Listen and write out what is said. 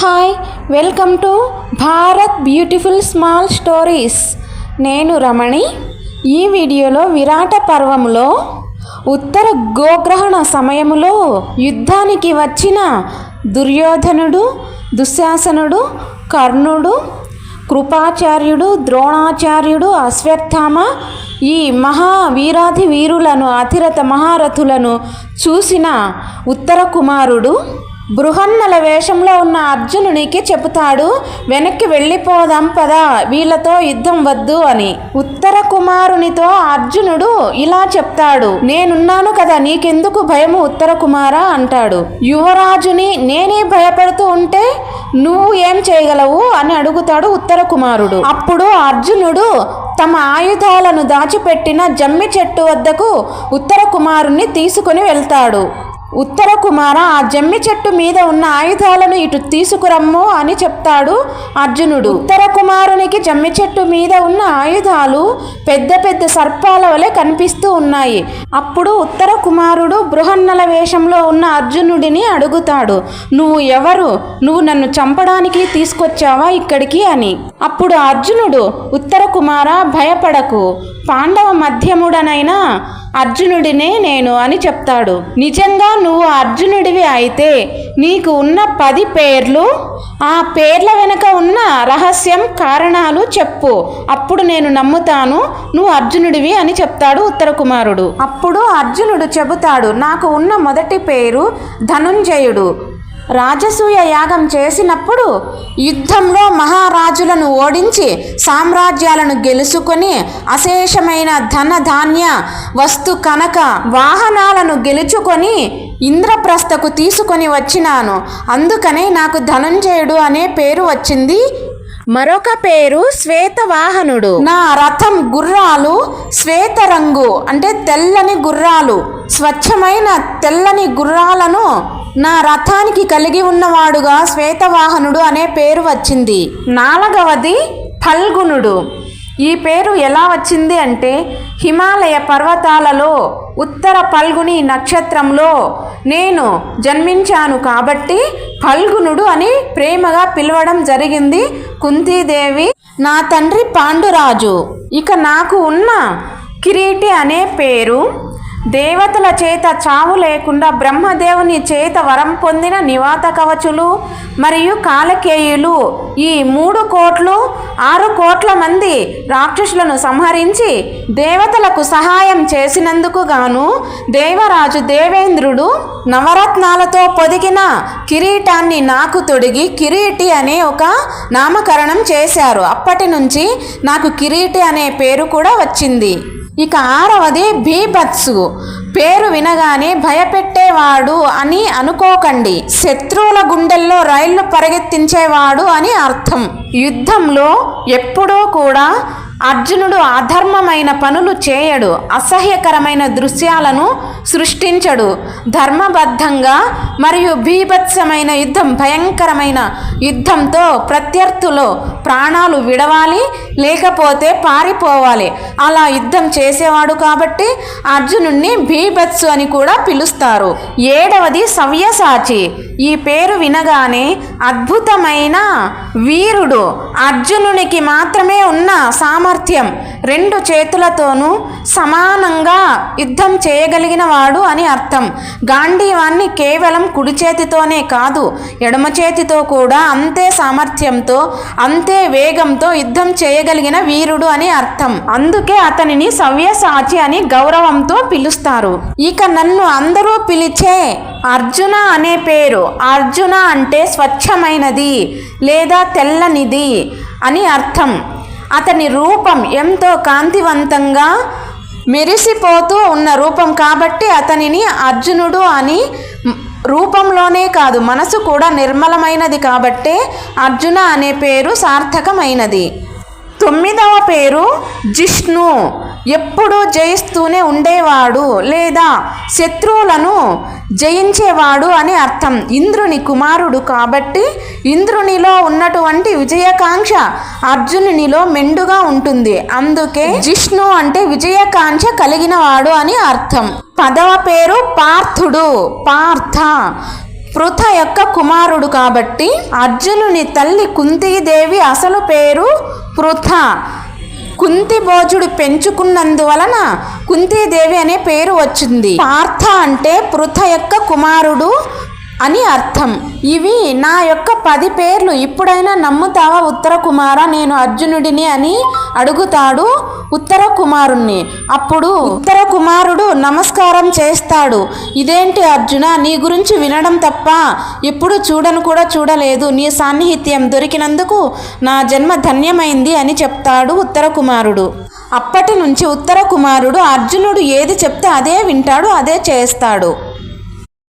Hi, welcome to Bharat beautiful small stories. నేను రమణి. ఈ వీడియోలో విరాట పర్వంలో ఉత్తర గోగ్రహణ సమయములో యుద్ధానికి వచ్చిన దుర్యోధనుడు, దుశ్శాసనుడు, కర్ణుడు, కృపాచార్యుడు, ద్రోణాచార్యుడు, అశ్వత్థామ ఈ మహావీరాధి వీరులను, అతిరథ మహారథులను చూసిన ఉత్తర కుమారుడు బృహన్నల వేషంలో ఉన్న అర్జునునికి చెబుతాడు, వెనక్కి వెళ్ళిపోదాం పదా, వీళ్ళతో యుద్ధం వద్దు అని. ఉత్తర కుమారునితో అర్జునుడు ఇలా చెప్తాడు, నేనున్నాను కదా, నీకెందుకు భయము ఉత్తర కుమారా అంటాడు. యువరాజుని నేనే భయపడుతూ ఉంటే నువ్వు ఏం చేయగలవు అని అడుగుతాడు ఉత్తర కుమారుడు. అప్పుడు అర్జునుడు తమ ఆయుధాలను దాచిపెట్టిన జమ్మి చెట్టు వద్దకు ఉత్తర కుమారుణ్ణి తీసుకుని వెళ్తాడు. ఉత్తర కుమార, ఆ జమ్మి చెట్టు మీద ఉన్న ఆయుధాలను ఇటు తీసుకురమ్ము అని చెప్తాడు అర్జునుడు. ఉత్తర కుమారునికి జమ్మి చెట్టు మీద ఉన్న ఆయుధాలు పెద్ద పెద్ద సర్పాల వలె కనిపిస్తూ ఉన్నాయి. అప్పుడు ఉత్తర కుమారుడు బృహన్నల వేషంలో ఉన్న అర్జునుడిని అడుగుతాడు, నువ్వు ఎవరు? నువ్వు నన్ను చంపడానికి తీసుకొచ్చావా ఇక్కడికి అని. అప్పుడు అర్జునుడు, ఉత్తర కుమార భయపడకు, పాండవ మధ్యముడనైనా అర్జునుడినే నేను అని చెప్తాడు. నిజంగా నువ్వు అర్జునుడివి అయితే నీకు ఉన్న 10 పేర్లు, ఆ పేర్ల వెనుక ఉన్న రహస్యం, కారణాలు చెప్పు, అప్పుడు నేను నమ్ముతాను నువ్వు అర్జునుడివి అని చెప్తాడు ఉత్తర కుమారుడు. అప్పుడు అర్జునుడు చెబుతాడు, నాకు ఉన్న మొదటి పేరు ధనుంజయుడు. రాజసూయ యాగం చేసినప్పుడు యుద్ధంలో మహారాజులను ఓడించి సామ్రాజ్యాలను గెలుచుకొని అశేషమైన ధన ధాన్య వస్తు కనక వాహనాలను గెలుచుకొని ఇంద్రప్రస్థకు తీసుకొని వచ్చినాను. అందుకనే నాకు ధనుంజయుడు అనే పేరు వచ్చింది. మరొక పేరు శ్వేతవాహనుడు. నా రథం గుర్రాలు శ్వేత రంగు, అంటే తెల్లని గుర్రాలు. స్వచ్ఛమైన తెల్లని గుర్రాలను నా రథానికి కలిగి ఉన్నవాడుగా శ్వేతవాహనుడు అనే పేరు వచ్చింది. 4వది ఫల్గుణుడు. ఈ పేరు ఎలా వచ్చింది అంటే, హిమాలయ పర్వతాలలో ఉత్తర ఫల్గుని నక్షత్రంలో నేను జన్మించాను కాబట్టి ఫల్గుణుడు అని ప్రేమగా పిలవడం జరిగింది కుంతీదేవి. నా తండ్రి పాండురాజు. ఇక నాకు ఉన్న కిరీటి అనే పేరు దేవతల చేత చావు లేకుండా బ్రహ్మదేవుని చేత వరం పొందిన నివాత కవచులు మరియు కాలకేయులు ఈ 3 కోట్లు 6 కోట్ల మంది రాక్షసులను సంహరించి దేవతలకు సహాయం చేసినందుకు గాను దేవరాజు దేవేంద్రుడు నవరత్నాలతో పొదిగిన కిరీటాన్ని నాకు తొడిగి కిరీటి అనే ఒక నామకరణం చేశారు. అప్పటి నుంచి నాకు కిరీటి అనే పేరు కూడా వచ్చింది. ఇక 6వది భీభత్సు. పేరు వినగానే భయపెట్టేవాడు అని అనుకోకండి, శత్రువుల గుండెల్లో రైళ్లు పరిగెత్తించేవాడు అని అర్థం. యుద్ధంలో ఎప్పుడూ కూడా అర్జునుడు అధర్మమైన పనులు చేయడు, అసహ్యకరమైన దృశ్యాలను సృష్టించడు. ధర్మబద్ధంగా మరియు బీభత్సమైన యుద్ధం, భయంకరమైన యుద్ధంతో ప్రత్యర్థులు ప్రాణాలు విడవాలి, లేకపోతే పారిపోవాలి. అలా యుద్ధం చేసేవాడు కాబట్టి అర్జునుడిని భీభత్సు అని కూడా పిలుస్తారు. 7వది సవ్యసాచి. ఈ పేరు వినగానే అద్భుతమైన వీరుడు. అర్జునునికి మాత్రమే ఉన్న సామర్థ్యం 2 చేతులతోనూ సమానంగా యుద్ధం చేయగలిగిన వాడు అని అర్థం. గాంధీవాన్ని కేవలం కుడి చేతితోనే కాదు, ఎడమ చేతితో కూడా అంతే సామర్థ్యంతో, అంతే వేగంతో యుద్ధం చేయగలిగిన వీరుడు అని అర్థం. అందుకే అతనిని సవ్యసాచి అని గౌరవంతో పిలుస్తారు. ఇక నన్ను అందరూ పిలిచే అర్జున అనే పేరు. అర్జున అంటే స్వచ్ఛమైనది లేదా తెల్లనిది అని అర్థం. అతని రూపం ఎంతో కాంతివంతంగా మెరిసిపోతూ ఉన్న రూపం కాబట్టి అతనిని అర్జునుడు అని, రూపంలోనే కాదు మనసు కూడా నిర్మలమైనది కాబట్టే అర్జున అనే పేరు సార్థకమైనది. 9వ పేరు జిష్ణు. ఎప్పుడూ జయిస్తూనే ఉండేవాడు లేదా శత్రువులను జయించేవాడు అని అర్థం. ఇంద్రుని కుమారుడు కాబట్టి ఇంద్రునిలో ఉన్నటువంటి విజయకాంక్ష అర్జునునిలో మెండుగా ఉంటుంది. అందుకే జిష్ణు అంటే విజయకాంక్ష కలిగిన వాడు అని అర్థం. 10వ పేరు పార్థుడు. పార్థ పృథ యొక్క కుమారుడు కాబట్టి అర్జునుని తల్లి కుంతీదేవి అసలు పేరు పృథ. కుంతిభోజుడు పెంచుకున్నందువలన కుంతీదేవి అనే పేరు వచ్చింది. పార్థ అంటే పృథ యొక్క కుమారుడు అని అర్థం. ఇవి నా యొక్క 10 పేర్లు, ఇప్పుడైనా నమ్ముతావా ఉత్తర కుమార, నేను అర్జునుడిని అని అడుగుతాడు ఉత్తర కుమారుణ్ణి. అప్పుడు ఉత్తర కుమారుడు నమస్కారం చేస్తాడు. ఇదేంటి అర్జున, నీ గురించి వినడం తప్ప ఎప్పుడు చూడను కూడా చూడలేదు, నీ సాన్నిహిత్యం దొరికినందుకు నా జన్మ ధన్యమైంది అని చెప్తాడు ఉత్తర కుమారుడు. అప్పటి నుంచి ఉత్తర కుమారుడు అర్జునుడు ఏది చెప్తే అదే వింటాడు, అదే చేస్తాడు.